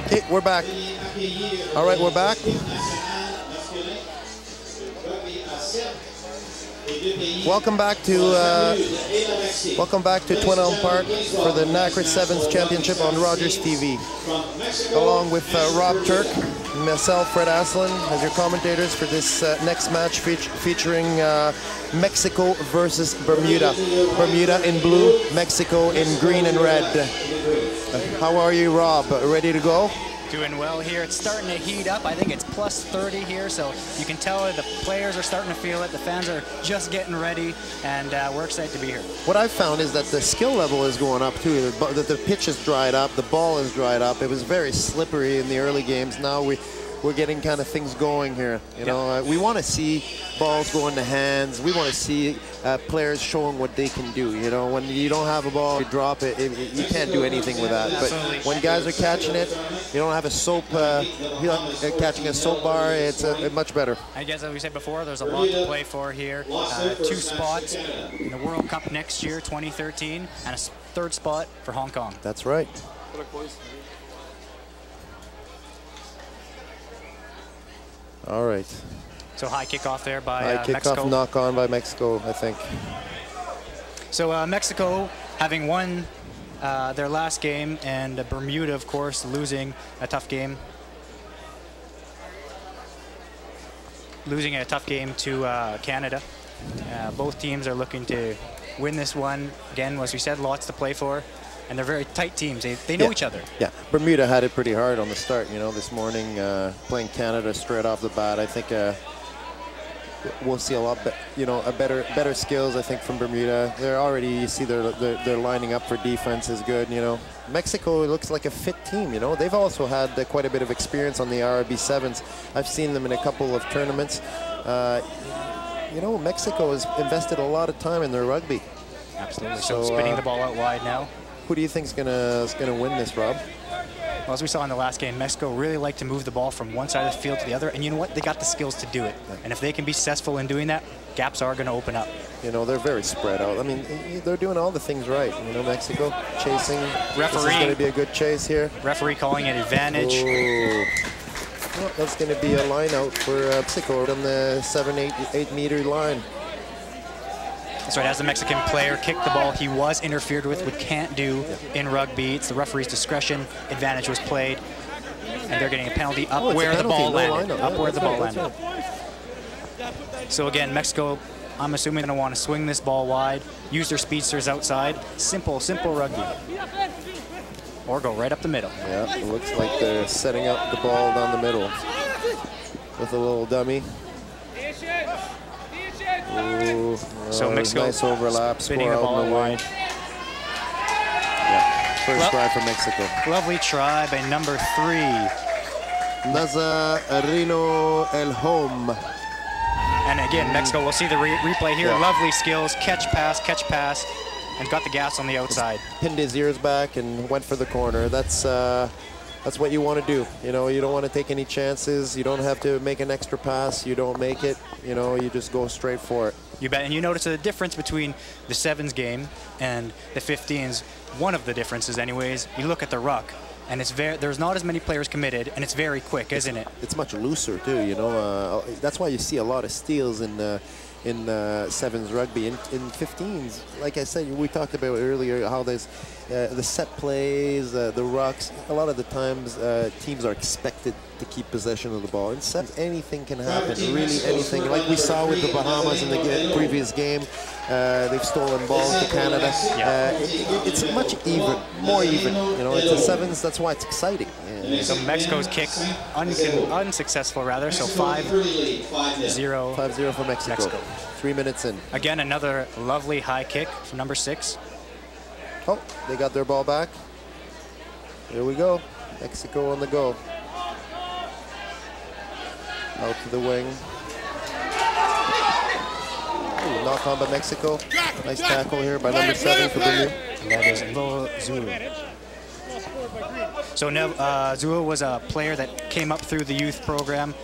Okay, we're back. All right, we're back. Welcome back to Twin Elms Park for the NACRA Sevens Championship on Rogers TV. Along with Rob Turk, myself, Fred Aslan, as your commentators for this next match featuring Mexico versus Bermuda. Bermuda in blue, Mexico in green and red. How are you, Rob? Ready to go? Doing well here. It's starting to heat up. I think it's plus 30 here, so you can tell the players are starting to feel it. The fans are just getting ready, and we're excited to be here. What I've found is that the skill level is going up too. That the pitch is dried up, the ball is dried up. It was very slippery in the early games. Now we're getting kind of things going here. You know, we want to see balls go into hands. We want to see players showing what they can do. You know, when you don't have a ball, you drop it. You can't do anything with that. Absolutely. But when guys are catching it, you don't have a soap. Catching a soap bar, it's much better. I guess as we said before, there's a lot to play for here. 2 spots in the World Cup next year, 2013, and a 3rd spot for Hong Kong. That's right. All right. So high kickoff there by Mexico. Mexico. Knock on by Mexico, I think. So Mexico having won their last game, and Bermuda, of course, losing a tough game. Losing a tough game to Canada. Both teams are looking to win this one. Again, as we said, lots to play for. And they're very tight teams. They know each other. Yeah, Bermuda had it pretty hard on the start. You know, this morning playing Canada straight off the bat. I think we'll see a lot, better skills. I think from Bermuda. They're already, you see, they're lining up for defense is good. You know, Mexico looks like a fit team. You know, they've also had quite a bit of experience on the RRB sevens. I've seen them in a couple of tournaments. You know, Mexico has invested a lot of time in their rugby. Absolutely. So spinning the ball out wide now. Who do you think is gonna win this, Rob? Well, as we saw in the last game, Mexico really like to move the ball from one side of the field to the other, and you know what? They got the skills to do it. And if they can be successful in doing that, gaps are going to open up. You know, they're very spread out. I mean, they're doing all the things right. You know, Mexico chasing. Referee. This is going to be a good chase here. Referee calling an advantage. Ooh. Well, that's going to be a line out for Mexico on the 7-8 meter line. That's right, as the Mexican player kicked the ball, he was interfered with, which can't do in rugby. It's the referee's discretion. Advantage was played, and they're getting a penalty up where the ball landed. Up where the ball landed. So again, Mexico, I'm assuming, going to want to swing this ball wide, use their speedsters outside. Simple rugby. Or go right up the middle. Yeah, it looks like they're setting up the ball down the middle with a little dummy. Ooh, so Mexico nice overlap, spinning the ball wide. Yeah, first try for Mexico. Lovely try by number 3. Nazareno El Home. And again, Mexico, we'll see the replay here. Yeah. Lovely skills, catch pass, and got the gas on the outside. Pinned his ears back and went for the corner. That's what you want to do. You know, you don't want to take any chances. You don't have to make an extra pass. You don't make it. You know, you just go straight for it. You bet. And you notice the difference between the sevens game and the 15s. One of the differences, anyways, you look at the ruck, and there's not as many players committed, and it's very quick, isn't it? It's much looser too. You know, that's why you see a lot of steals in sevens rugby. In 15s, like I said, we talked about earlier how there's the set plays, the rucks. A lot of the times teams are expected to keep possession of the ball. In sevens, anything can happen, really anything. Like we saw with the Bahamas in the previous game, they've stolen balls to Canada. It's much more even. You know, it's a sevens, that's why it's exciting. Yeah. So Mexico's kick, unsuccessful rather, so 5-0. 5-0 for Mexico. 3 minutes in. Again, another lovely high kick from number 6. Oh, they got their ball back. Here we go. Mexico on the go. Out to the wing. Ooh, knock on by Mexico. Nice tackle here by number 7 for Bermuda. And that is Zulu. So Zulu was a player that came up through the youth program.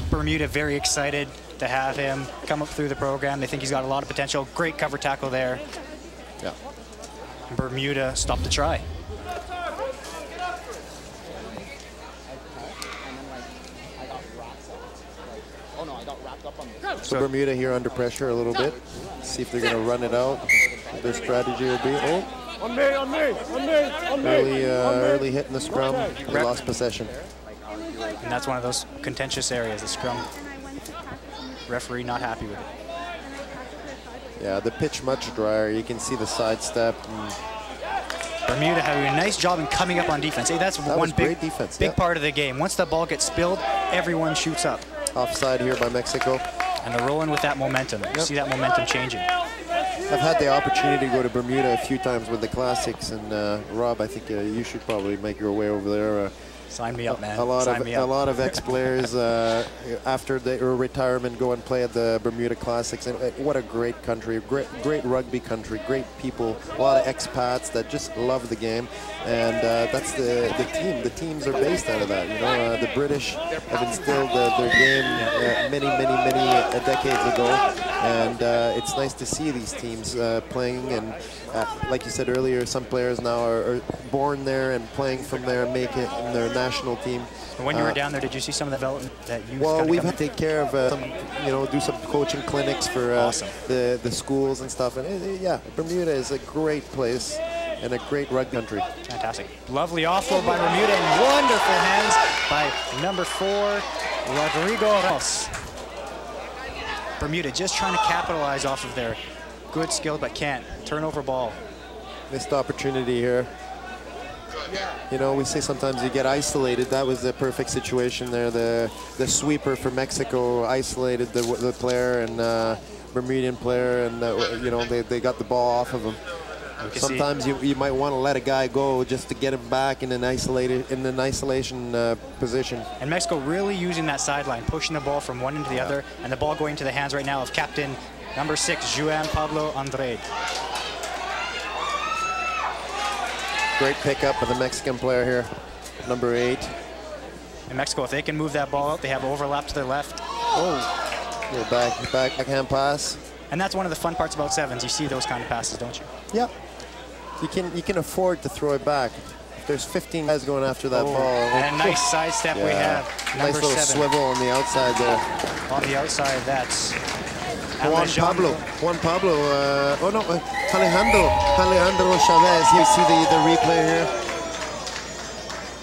Bermuda very excited to have him come up through the program. They think he's got a lot of potential. Great cover tackle there. Yeah. Bermuda stopped the try. So Bermuda here under pressure a little bit. See if they're going to run it out. What their strategy will be. Oh, early hit in the scrum. They lost possession. And that's one of those contentious areas, the scrum. Referee not happy with it. Yeah, the pitch much drier. You can see the sidestep. Bermuda having a nice job in coming up on defense. Hey, that's one big defense, big part of the game. Once the ball gets spilled, everyone shoots up. Offside here by Mexico. And they're rolling with that momentum. You see that momentum changing. I've had the opportunity to go to Bermuda a few times with the Classics, and Rob, I think you should probably make your way over there. Sign me up, man. A lot of ex-players after their retirement go and play at the Bermuda Classics. And what a great country, great rugby country, great people, a lot of expats that just love the game. And that's the team. The teams are based out of that. You know, the British have instilled their game many decades ago. And it's nice to see these teams playing. And like you said earlier, some players now are born there and playing from there and make it in their national team. When you were down there, did you see some of the development that you? Well, we've had to take care of some, do some coaching clinics for awesome. the schools and stuff. And yeah, Bermuda is a great place and a great rugby country. Fantastic. Lovely offload by Bermuda and wonderful hands by number 4, Rodrigo Ross. Bermuda just trying to capitalize off of their good skill, but can't. Turnover ball. Missed opportunity here. You know, we say sometimes you get isolated. That was the perfect situation there. The sweeper for Mexico isolated the player and Bermudian player, and they got the ball off of him. Sometimes you might want to let a guy go just to get him back in an isolation position. And Mexico really using that sideline, pushing the ball from one end to the other, and the ball going into the hands right now of captain number 6, Juan Pablo Andrade. Great pickup of the Mexican player here, number 8. And Mexico, if they can move that ball out, they have overlap to their left. Oh, little backhand pass. And that's one of the fun parts about sevens. You see those kind of passes, don't you? Yeah. You can afford to throw it back. If there's 15 guys going after that ball. And a nice sidestep we have. Nice little 7. Swivel on the outside there. On the outside, that's Juan Pablo. Alejandro Chavez. You see the replay here.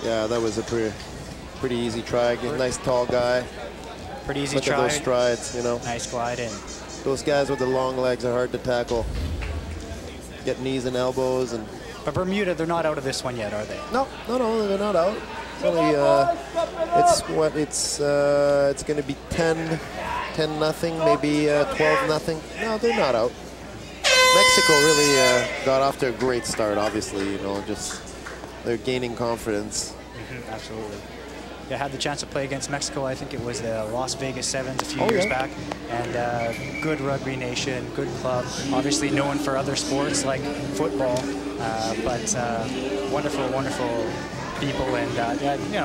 Yeah, that was a pretty easy try. Nice tall guy. Pretty easy try. Look at those strides, you know. Nice glide in. Those guys with the long legs are hard to tackle. Get knees and elbows and. But Bermuda, they're not out of this one yet, are they? No, they're not out. It's only it's going to be 10-0, maybe 12-0. No, they're not out. Mexico really got off to a great start. Obviously, just they're gaining confidence. Absolutely. I had the chance to play against Mexico. I think it was the Las Vegas Sevens a few years back. And good rugby nation, good club. Obviously known for other sports like football, but wonderful, wonderful people. And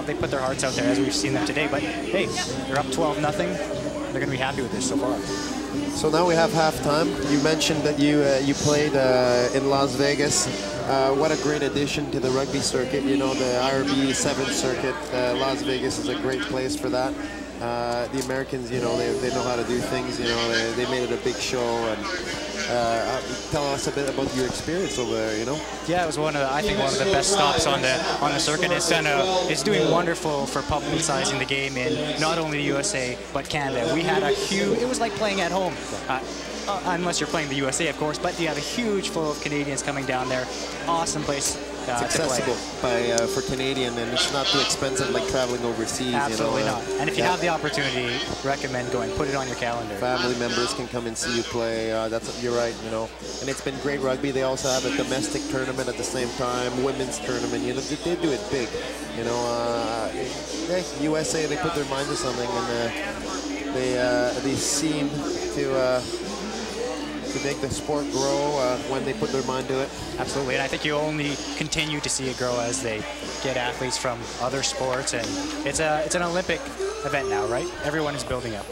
they put their hearts out there as we've seen them today. But hey, they're up 12-0. They're going to be happy with this so far. So now we have halftime. You mentioned that you played in Las Vegas. What a great addition to the rugby circuit. The IRB 7th circuit. Las Vegas is a great place for that. The Americans, they know how to do things. They made it a big show. And tell us a bit about your experience over there. Yeah, it was I think one of the best stops on the circuit. It's doing wonderful for publicizing the game in not only the USA but Canada. We had it was like playing at home. Unless you're playing the USA, of course, but you have a huge flow of Canadians coming down there. Awesome place it's accessible for Canadian, and it's not too expensive like traveling overseas. Absolutely not. And if you have the opportunity, recommend going. Put it on your calendar. Family members can come and see you play. You're right. And it's been great rugby. They also have a domestic tournament at the same time, women's tournament. They do it big. USA, they put their mind to something, and they seem to make the sport grow when they put their mind to it. Absolutely, and I think you only continue to see it grow as they get athletes from other sports, and it's an Olympic event now, right? Everyone is building up.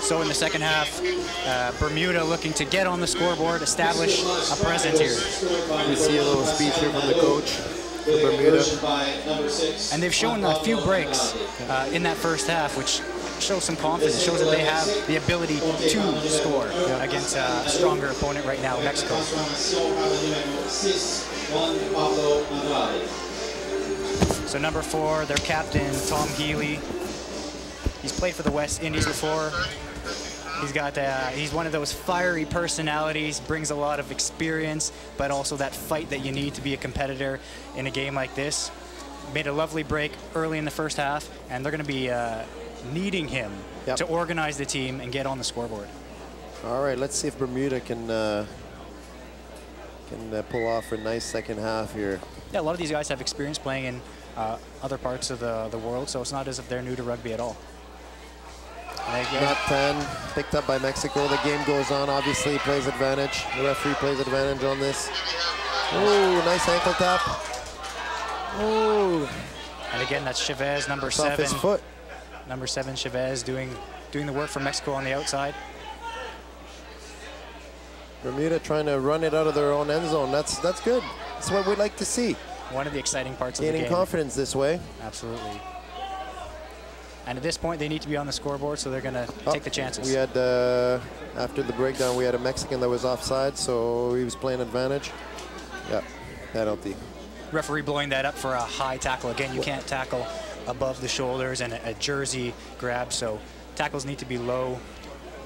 So in the second half, Bermuda looking to get on the scoreboard, establish a presence here. We see a little speech here from the coach. for Bermuda. And they've shown a few breaks in that first half, which shows some confidence. It shows that they have the ability to score against a stronger opponent right now, Mexico. So number 4, their captain, Tom Healy. He's played for the West Indies before. He's one of those fiery personalities, brings a lot of experience, but also that fight that you need to be a competitor in a game like this. Made a lovely break early in the first half, and they're going to be needing him to organize the team and get on the scoreboard. All right, let's see if Bermuda can pull off a nice second half here. Yeah, a lot of these guys have experience playing in other parts of the world, so it's not as if they're new to rugby at all. Not 10, picked up by Mexico. The game goes on, obviously plays advantage. The referee plays advantage on this. Oh, nice ankle tap. Oh. And again, that's Chavez, number 7. Off his foot. Number 7, Chavez, doing the work for Mexico on the outside. Bermuda trying to run it out of their own end zone. That's good. That's what we'd like to see. One of the exciting parts of the game. Gaining confidence this way. Absolutely. And at this point, they need to be on the scoreboard, so they're going to take the chances. We had, after the breakdown, we had a Mexican that was offside, so he was playing advantage. Yeah, penalty. Referee blowing that up for a high tackle. Again, you can't tackle above the shoulders and a jersey grab, so tackles need to be low.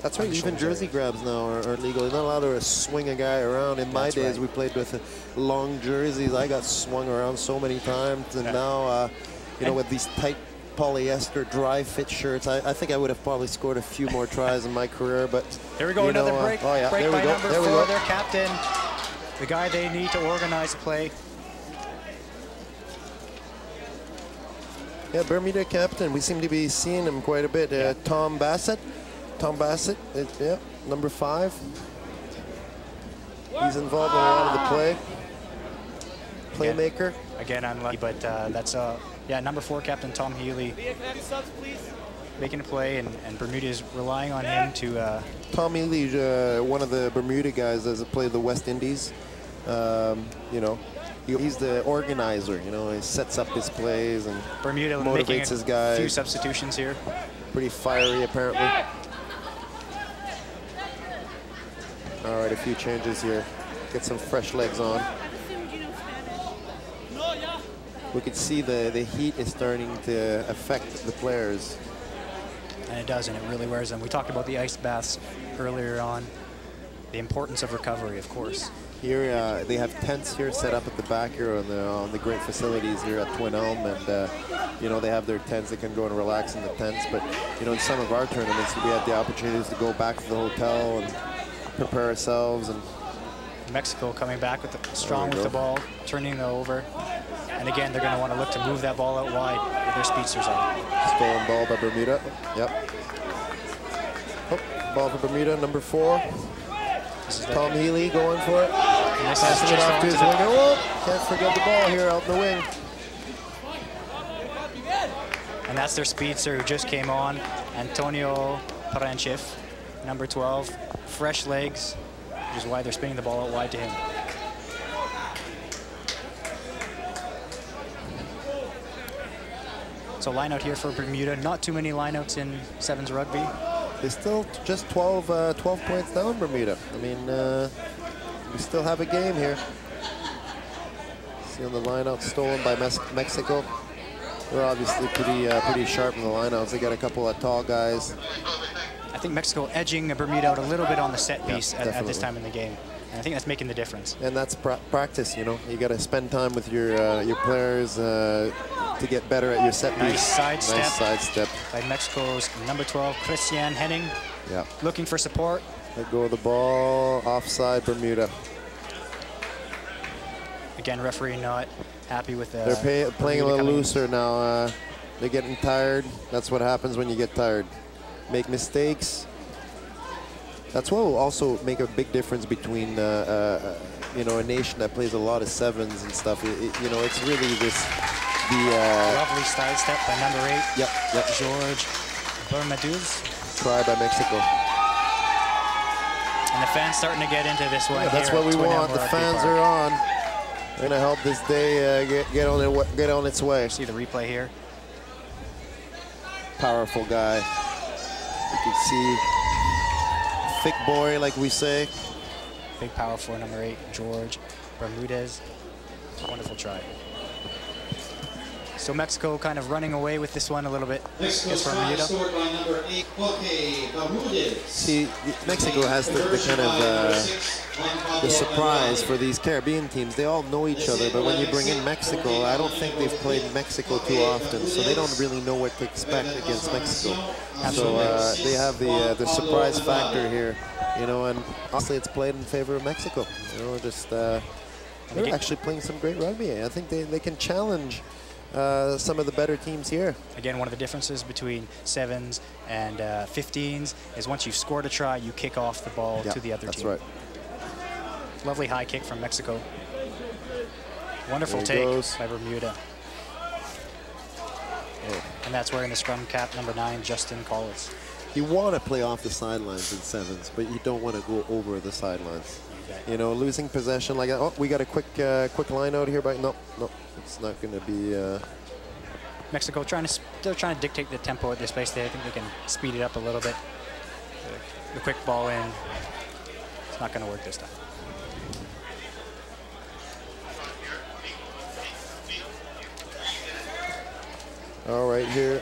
That's right, even jersey grabs now are legal. You're not allowed to swing a guy around. In my days, we played with long jerseys. I got swung around so many times, and now, you know, with these tight polyester dry fit shirts, I think I would have probably scored a few more tries in my career, but here we go, another break. Oh yeah, break there we by go. number There 4, we go. their captain, the guy they need to organize the play. Yeah, Bermuda captain. We seem to be seeing him quite a bit. Tom Bassett. Tom Bassett, yeah, number 5. He's involved in a lot of the play. Playmaker. Again, unlucky, but that's number 4 captain Tom Healy making a play, and Bermuda is relying on him to. Tom Healy, one of the Bermuda guys that has played the West Indies. You know, he's the organizer. You know, he sets up his plays and Bermuda motivates his guys. A few substitutions here. Pretty fiery, apparently. All right, a few changes here. Get some fresh legs on. We could see the heat is starting to affect the players. And it does, and it really wears them. We talked about the ice baths earlier on. The importance of recovery, of course. Here, they have tents here set up at the back here on the great facilities here at Twin Elm, and you know, they have their tents. They can go and relax in the tents. But you know, in some of our tournaments, we had the opportunities to go back to the hotel and prepare ourselves. And Mexico coming back with strong with the ball, turning it over. And again, they're going to want to look to move that ball out wide with their speedsters on. Stolen ball by Bermuda. Yep. Oh, ball for Bermuda, number 4. Tom Healy going for it. Passing it off to his winger. Oh, can't forget the ball here out in the wing. And that's their speedster who just came on, Antonio Paranchev, number 12. Fresh legs, which is why they're spinning the ball out wide to him. So line out here for Bermuda. Not too many lineouts in Sevens rugby. They're still just 12 points down, Bermuda. I mean, we still have a game here. See on the lineout stolen by Mexico. They're obviously pretty sharp in the lineouts. They got a couple of tall guys. I think Mexico edging Bermuda out a little bit on the set piece at this time in the game. And I think that's making the difference. And that's practice, you know. You got to spend time with your players to get better at your set piece. Nice sidestep. Nice sidestep. By Mexico's number 12, Christian Henning. Yeah. Looking for support. Let go of the ball. Offside, Bermuda. Again, referee not happy with the. They're playing a little looser now. They're getting tired. That's what happens when you get tired. Make mistakes. That's what will also make a big difference between you know, a nation that plays a lot of sevens and stuff. You know, it's really lovely sidestep by number 8. Yep. George Bermuda. Try by Mexico. And the fans starting to get into this one. Yeah, that's here what we Twin want. Elms The Rugby fans Park. are on. Gonna help this day get on its way. See the replay here. Powerful guy. You can see thick boy, like we say. Big power for number 8, George Bermudez. Wonderful try. So Mexico kind of running away with this one a little bit. Scored by number 8, Bermuda. See, Mexico has the kind of the surprise for these Caribbean teams. They all know each other, but when you bring in Mexico, I don't think they've played Mexico too often, so they don't really know what to expect against Mexico. So they have the surprise factor here, you know, and honestly, it's played in favor of Mexico. You know, just they're actually playing some great rugby. I think they can challenge some of the better teams here. Again, one of the differences between 7s and 15s is once you've scored a try, you kick off the ball to the other team. That's right. Lovely high kick from Mexico. Wonderful take by Bermuda. And that's wearing the scrum cap, number 9, Justin Collins. You want to play off the sidelines in 7s, but you don't want to go over the sidelines. Okay. You know, losing possession like that. Oh, we got a quick line out here, but no, it's not going to be. Mexico they're trying to dictate the tempo at this pace. I think they can speed it up a little bit. The quick ball in. It's not going to work this time. All right, here.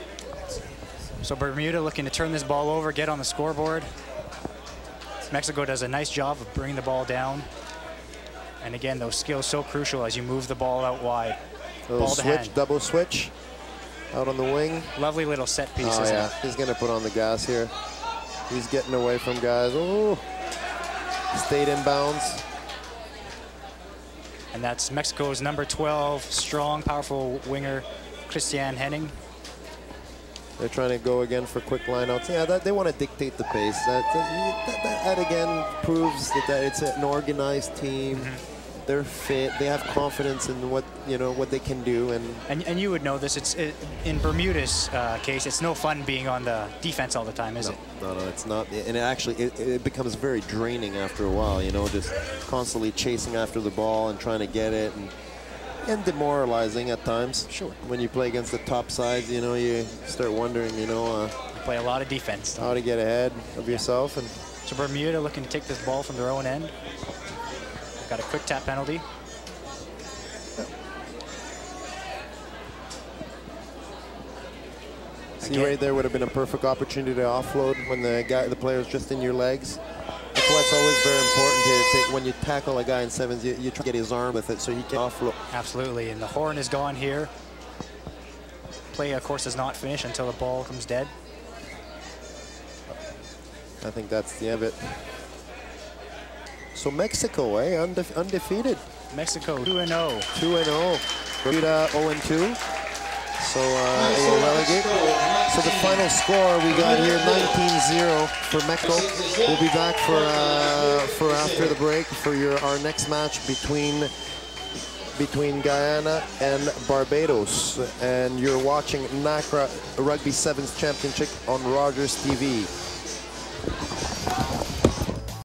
So Bermuda looking to turn this ball over, get on the scoreboard. Mexico does a nice job of bringing the ball down. And again, those skills so crucial as you move the ball out wide. Ball to hand. Double switch out on the wing. Lovely little set piece. Oh, yeah, he's going to put on the gas here. He's getting away from guys. Oh, stayed in bounds. And that's Mexico's number 12, strong, powerful winger, Christian Henning. They're trying to go again for quick lineouts. Yeah, they want to dictate the pace. That again proves that it's an organized team. They're fit. They have confidence in what they can do. And you would know this. It's in Bermuda's case. It's no fun being on the defense all the time, is it? No, it's not. And it becomes very draining after a while. You know, just constantly chasing after the ball and trying to get it. And demoralizing at times. Sure. When you play against the top sides, you know, you start wondering, you play a lot of defense. How to get ahead of yourself. And so Bermuda looking to take this ball from their own end. Got a quick tap penalty. See, right there would have been a perfect opportunity to offload when the player's just in your legs. That's why it's always very important to take, when you tackle a guy in 7s, you try to get his arm with it so he can offload. Absolutely, and the horn is gone here. Play, of course, does not finish until the ball comes dead. I think that's the end of it. So Mexico, undefeated. Mexico 2-0. 2-0. Bermuda 0-2. So they will relegate. So the final score we got here, 19-0 for Mexico. We'll be back for after the break for our next match between Guyana and Barbados. And you're watching NACRA Rugby 7s Championship on Rogers TV.